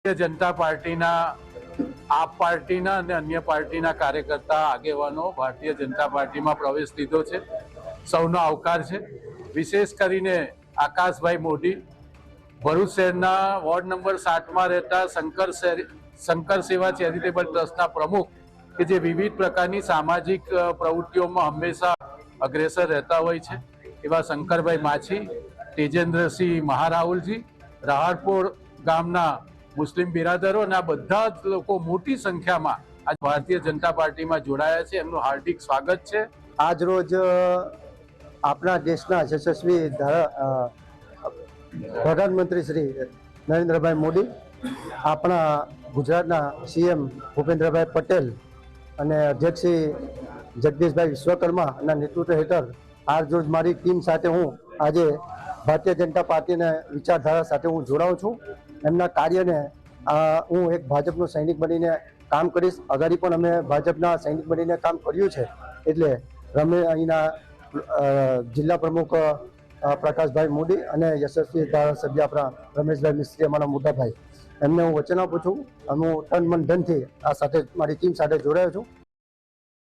ભારતીય જનતા પાર્ટીના આપ પાર્ટીના અને અન્ય પાર્ટીના કાર્યકર્તા આગેવાનો ભારતીય જનતા પાર્ટીમાં પ્રવેશ લીધો છે. સૌનો આવકાર છે. વિશેષ કરીને આકાશભાઈ મોદી, ભરૂચ શહેરના વોર્ડ નંબર 7માં રહેતા શંકર સેવા ચેરિટેબલ ટ્રસ્ટના પ્રમુખ કે જે વિવિધ પ્રકારની સામાજિક પ્રવૃત્તિઓમાં હંમેશા અગ્રેસર રહેતા હોય છે, એવા શંકરભાઈ માછી, તેજેન્દ્રસિંહ મહારાહુલજી, રાહરપોર ગામના મુસ્લિમ બિરાદરો અને આ બધા જ લોકો મોટી સંખ્યામાં આજ ભારતીય જનતા પાર્ટીમાં જોડાયા છે. એમનું હાર્દિક સ્વાગત છે. આજ રોજ આપણા દેશના યશસ્વી પ્રધાનમંત્રી શ્રી નરેન્દ્રભાઈ મોદી, આપણા ગુજરાતના સીએમ ભૂપેન્દ્રભાઈ પટેલ અને અધ્યક્ષ શ્રી જગદીશભાઈ વિશ્વકર્માના નેતૃત્વ હેઠળ આજ રોજ મારી ટીમ સાથે હું આજે ભારતીય જનતા પાર્ટીના વિચારધારા સાથે હું જોડાઉં છું. એમના કાર્યને હું એક ભાજપનો સૈનિક બનીને કામ કરીશ. અગાડી પણ અમે ભાજપના સૈનિક બનીને કામ કર્યું છે. એટલે અહીંના જિલ્લા પ્રમુખ પ્રકાશભાઈ મોદી અને યશસ્વી ધારાસભ્ય આપણા રમેશભાઈ મિસ્ત્રી, અમારા મોટાભાઈ, એમને હું વચન આપું છું. હું તન મન ધનથી આ સાથે મારી ટીમ સાથે જોડાયો છું.